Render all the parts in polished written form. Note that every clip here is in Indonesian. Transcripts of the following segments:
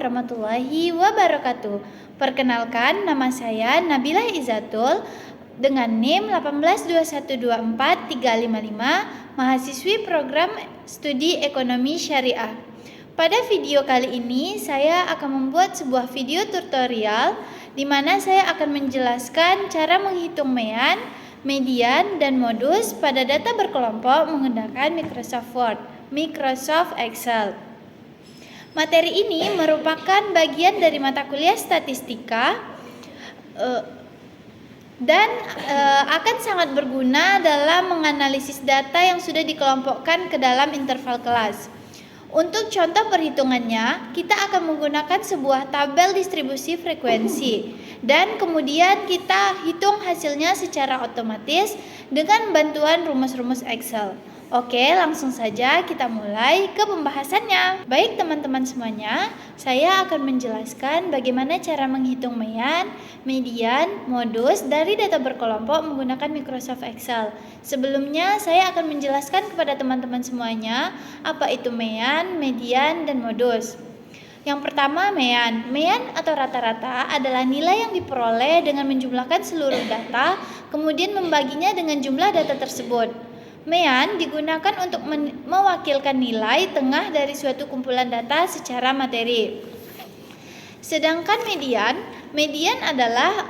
warahmatullahi wabarakatuh. Perkenalkan, nama saya Nabila Izatul dengan NIM 182124355, mahasiswi program studi ekonomi syariah. Pada video kali ini saya akan membuat sebuah video tutorial di mana saya akan menjelaskan cara menghitung mean, median, dan modus pada data berkelompok menggunakan Microsoft Word, Microsoft Excel. Materi ini merupakan bagian dari mata kuliah statistika dan akan sangat berguna dalam menganalisis data yang sudah dikelompokkan ke dalam interval kelas. Untuk contoh perhitungannya, kita akan menggunakan sebuah tabel distribusi frekuensi dan kemudian kita hitung hasilnya secara otomatis dengan bantuan rumus-rumus Excel. Oke, langsung saja kita mulai ke pembahasannya. Baik teman-teman semuanya, saya akan menjelaskan bagaimana cara menghitung mean, median, modus dari data berkelompok menggunakan Microsoft Excel. Sebelumnya, saya akan menjelaskan kepada teman-teman semuanya apa itu mean, median, dan modus. Yang pertama, mean. Mean atau rata-rata adalah nilai yang diperoleh dengan menjumlahkan seluruh data, kemudian membaginya dengan jumlah data tersebut. Mean digunakan untuk mewakilkan nilai tengah dari suatu kumpulan data secara materi. Sedangkan median adalah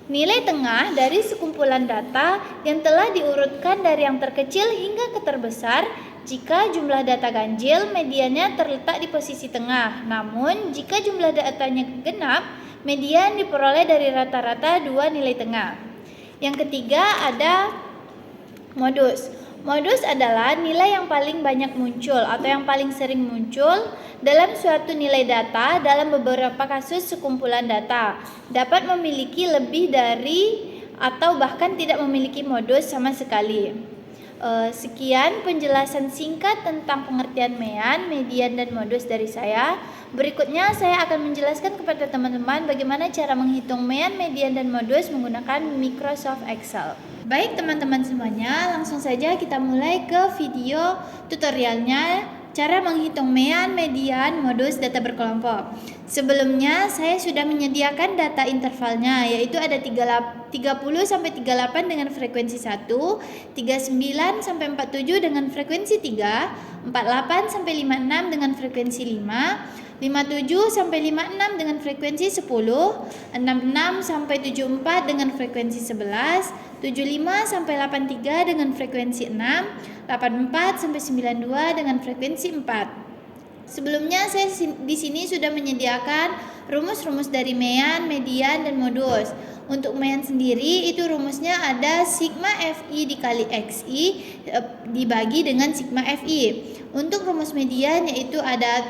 nilai tengah dari sekumpulan data yang telah diurutkan dari yang terkecil hingga ke terbesar. Jika jumlah data ganjil, mediannya terletak di posisi tengah. Namun, jika jumlah datanya genap, median diperoleh dari rata-rata dua nilai tengah. Yang ketiga ada modus. Modus adalah nilai yang paling banyak muncul atau yang paling sering muncul dalam suatu nilai data. Dalam beberapa kasus sekumpulan data dapat memiliki lebih dari atau bahkan tidak memiliki modus sama sekali. Sekian penjelasan singkat tentang pengertian mean, median, dan modus dari saya. Berikutnya saya akan menjelaskan kepada teman-teman bagaimana cara menghitung mean, median, dan modus menggunakan Microsoft Excel. Baik teman-teman semuanya, langsung saja kita mulai ke video tutorialnya, cara menghitung mean, median, modus data berkelompok. Sebelumnya saya sudah menyediakan data intervalnya, yaitu ada 30 sampai 38 dengan frekuensi 1, 39 sampai 47 dengan frekuensi 3, 48 sampai 56 dengan frekuensi 5, 57 sampai 56 dengan frekuensi 10, 66 sampai 74 dengan frekuensi 11, 75 sampai 83 dengan frekuensi 6, 84 sampai 92 dengan frekuensi 4. Sebelumnya saya di sini sudah menyediakan rumus-rumus dari mean, median, dan modus. Untuk mean sendiri itu rumusnya ada sigma FI dikali XI dibagi dengan sigma FI. Untuk rumus median yaitu ada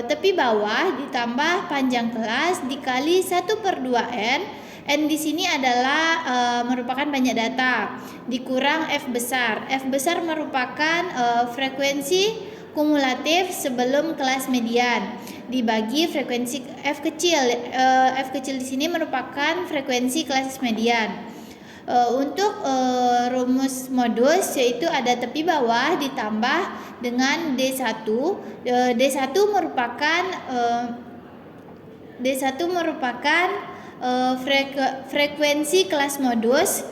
tepi bawah ditambah panjang kelas dikali 1/2N. N di sini adalah merupakan banyak data dikurang F besar. F besar merupakan frekuensi kumulatif sebelum kelas median dibagi frekuensi F kecil. F kecil di sini merupakan frekuensi kelas median. Untuk rumus modus yaitu ada tepi bawah ditambah dengan D1. D1 merupakan frekuensi kelas modus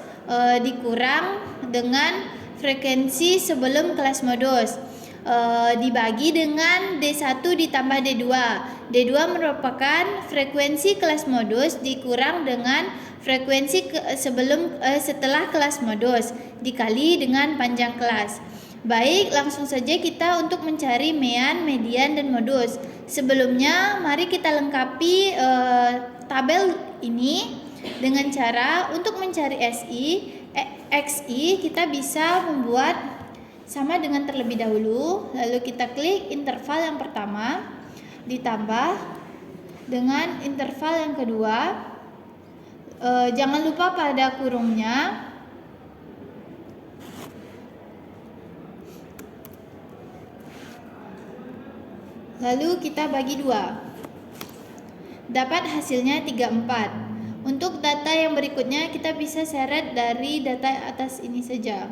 dikurang dengan frekuensi sebelum kelas modus. Dibagi dengan D1 ditambah D2. D2 merupakan frekuensi kelas modus dikurang dengan frekuensi setelah kelas modus dikali dengan panjang kelas. Baik, langsung saja kita untuk mencari mean, median, dan modus. Sebelumnya mari kita lengkapi tabel ini dengan cara untuk mencari XI kita bisa membuat sama dengan terlebih dahulu, lalu kita klik interval yang pertama ditambah dengan interval yang kedua. Jangan lupa pada kurungnya. Lalu kita bagi 2. Dapat hasilnya 34. Untuk data yang berikutnya kita bisa seret dari data atas ini saja.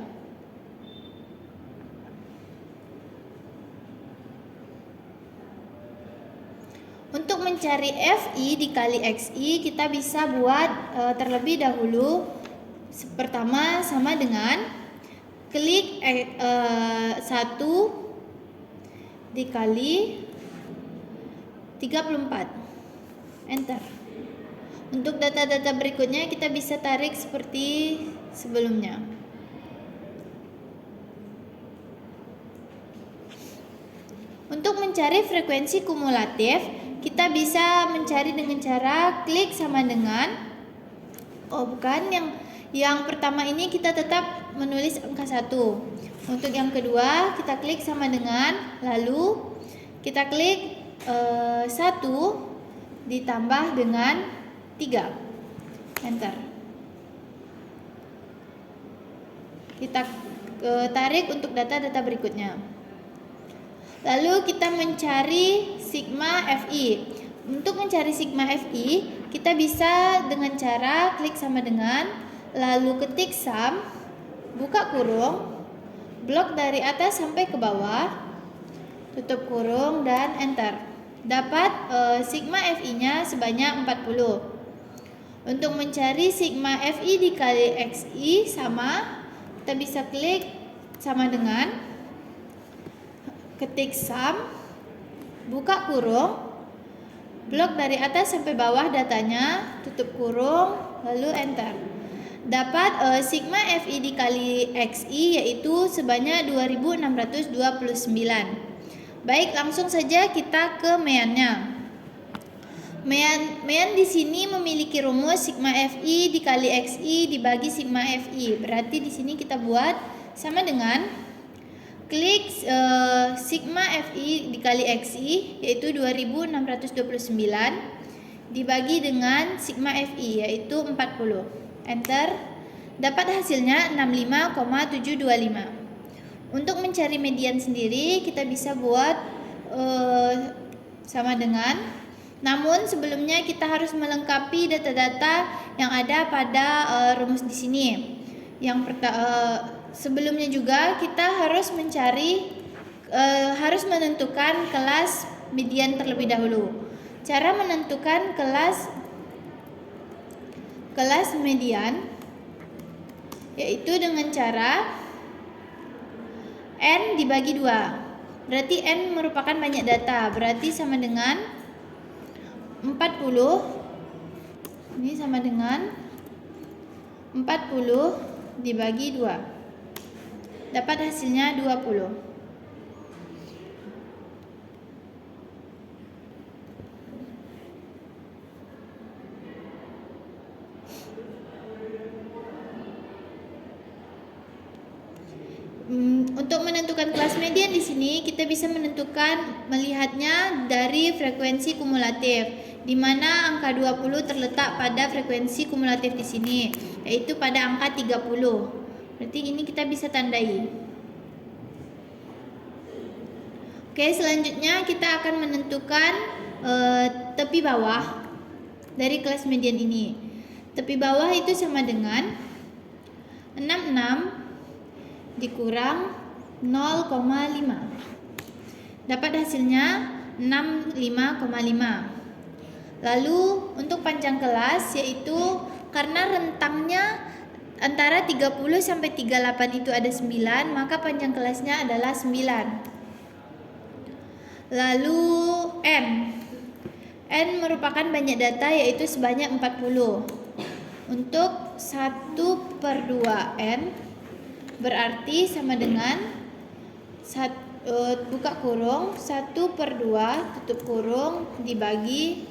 Untuk mencari FI dikali XI, kita bisa buat terlebih dahulu. Pertama sama dengan klik 1 dikali 34. Enter. Untuk data-data berikutnya kita bisa tarik seperti sebelumnya. Untuk mencari frekuensi kumulatif, kita bisa mencari dengan cara klik sama dengan, yang pertama ini kita tetap menulis angka 1. Untuk yang kedua kita klik sama dengan, lalu kita klik 1 ditambah dengan 3. Enter. Kita tarik untuk data-data berikutnya. Lalu kita mencari sigma FI. Untuk mencari sigma FI, kita bisa dengan cara klik sama dengan, lalu ketik sum, buka kurung, blok dari atas sampai ke bawah, tutup kurung, dan enter. Dapat sigma FI-nya sebanyak 40. Untuk mencari sigma FI dikali XI sama, kita bisa klik sama dengan, ketik sum, buka kurung, blok dari atas sampai bawah datanya, tutup kurung, lalu enter. Dapat sigma FI dikali XI yaitu sebanyak 2629. Baik, langsung saja kita ke meannya. Mean di sini memiliki rumus sigma FI dikali XI dibagi sigma FI. Berarti di sini kita buat sama dengan klik sigma FI dikali XI yaitu 2629 dibagi dengan sigma FI yaitu 40. Enter. Dapat hasilnya 65,725. Untuk mencari median sendiri kita bisa buat sama dengan, namun sebelumnya kita harus melengkapi data-data yang ada pada rumus di sini. Sebelumnya juga kita harus menentukan kelas median terlebih dahulu. Cara menentukan kelas median yaitu dengan cara N dibagi 2. Berarti N merupakan banyak data, berarti sama dengan 40. Ini sama dengan 40 dibagi 2. Dapat hasilnya 20. Untuk menentukan kelas median di sini kita bisa melihatnya dari frekuensi kumulatif, di mana angka 20 terletak pada frekuensi kumulatif di sini, yaitu pada angka 30. Berarti ini kita bisa tandai. Oke, selanjutnya kita akan menentukan tepi bawah dari kelas median ini. Tepi bawah itu sama dengan 66 dikurang 0,5. Dapat hasilnya 65,5. Lalu untuk panjang kelas yaitu karena rentangnya antara 30 sampai 38 itu ada 9, maka panjang kelasnya adalah 9. Lalu N merupakan banyak data yaitu sebanyak 40. Untuk 1/2 N berarti sama dengan buka kurung 1/2 tutup kurung dikali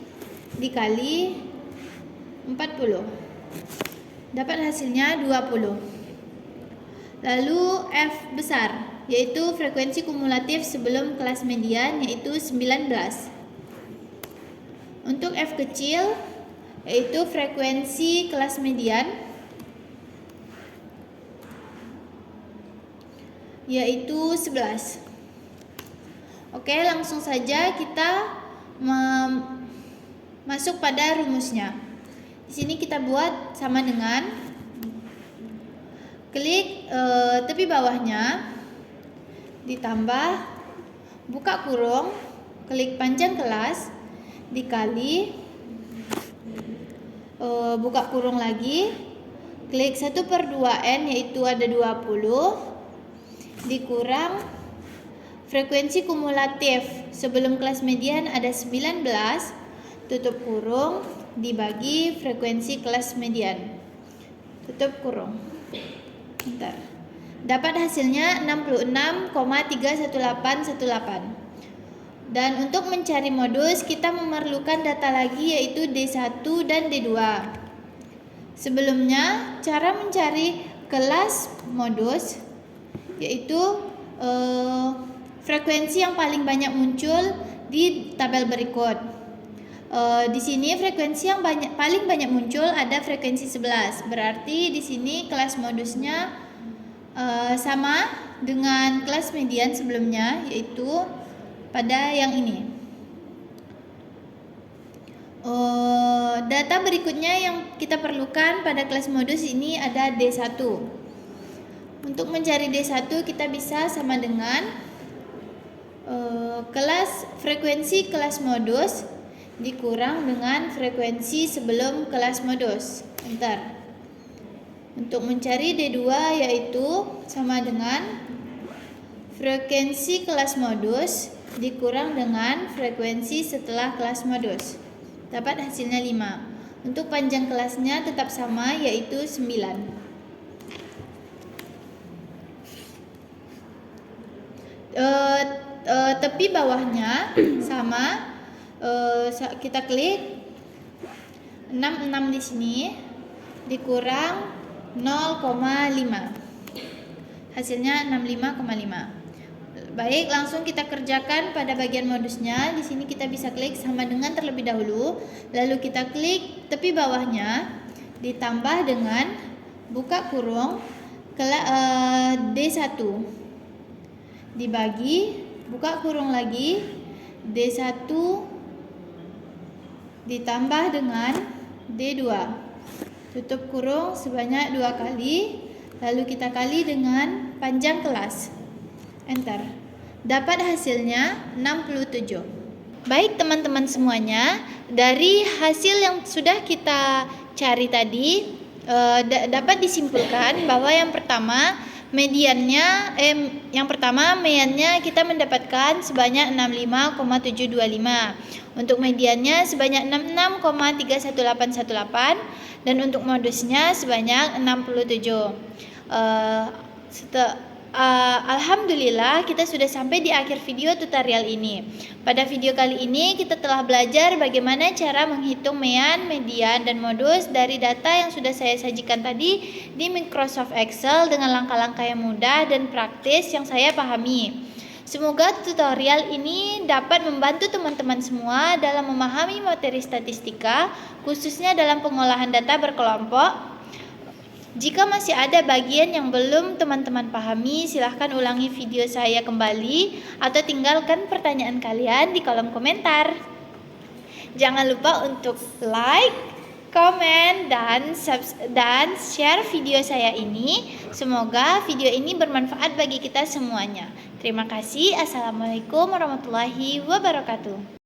40. Dapat hasilnya 20. Lalu F besar yaitu frekuensi kumulatif sebelum kelas median yaitu 19. Untuk F kecil yaitu frekuensi kelas median yaitu 11. Oke, langsung saja kita masuk pada rumusnya. Di sini kita buat sama dengan klik tepi bawahnya ditambah buka kurung, klik panjang kelas dikali buka kurung lagi, klik 1/2n yaitu ada 20 dikurang frekuensi kumulatif sebelum kelas median ada 19 tutup kurung dibagi frekuensi kelas median tutup kurung. Bentar. Dapat hasilnya 66,31818. Dan untuk mencari modus kita memerlukan data lagi yaitu D1 dan D2. Sebelumnya cara mencari kelas modus yaitu frekuensi yang paling banyak muncul di tabel berikut. Di sini frekuensi yang paling banyak muncul ada frekuensi 11. Berarti di sini kelas modusnya sama dengan kelas median sebelumnya yaitu pada yang ini. Data berikutnya yang kita perlukan pada kelas modus ini ada D1. Untuk mencari D1 kita bisa sama dengan frekuensi kelas modus dikurang dengan frekuensi sebelum kelas modus. Bentar. Untuk mencari D2 yaitu sama dengan frekuensi kelas modus dikurang dengan frekuensi setelah kelas modus. Dapat hasilnya 5. Untuk panjang kelasnya tetap sama yaitu 9. Tepi bawahnya sama, kita klik 66 di sini dikurang 0,5. Hasilnya 65,5. Baik, langsung kita kerjakan pada bagian modusnya. Di sini kita bisa klik sama dengan terlebih dahulu, lalu kita klik tepi bawahnya ditambah dengan buka kurung D1 dibagi buka kurung lagi D1 ditambah dengan D2 tutup kurung sebanyak 2 kali, lalu kita kali dengan panjang kelas. Enter. Dapat hasilnya 67. Baik teman-teman semuanya, dari hasil yang sudah kita cari tadi dapat disimpulkan bahwa yang pertama mediannya kita mendapatkan sebanyak 65,725. Untuk mediannya sebanyak 66,31818 dan untuk modusnya sebanyak 67. Alhamdulillah kita sudah sampai di akhir video tutorial ini. Pada video kali ini kita telah belajar bagaimana cara menghitung mean, median, dan modus dari data yang sudah saya sajikan tadi di Microsoft Excel dengan langkah-langkah yang mudah dan praktis yang saya pahami. Semoga tutorial ini dapat membantu teman-teman semua dalam memahami materi statistika, khususnya dalam pengolahan data berkelompok. Jika masih ada bagian yang belum teman-teman pahami, silahkan ulangi video saya kembali atau tinggalkan pertanyaan kalian di kolom komentar. Jangan lupa untuk like, komen, dan share video saya ini. Semoga video ini bermanfaat bagi kita semuanya. Terima kasih. Assalamualaikum warahmatullahi wabarakatuh.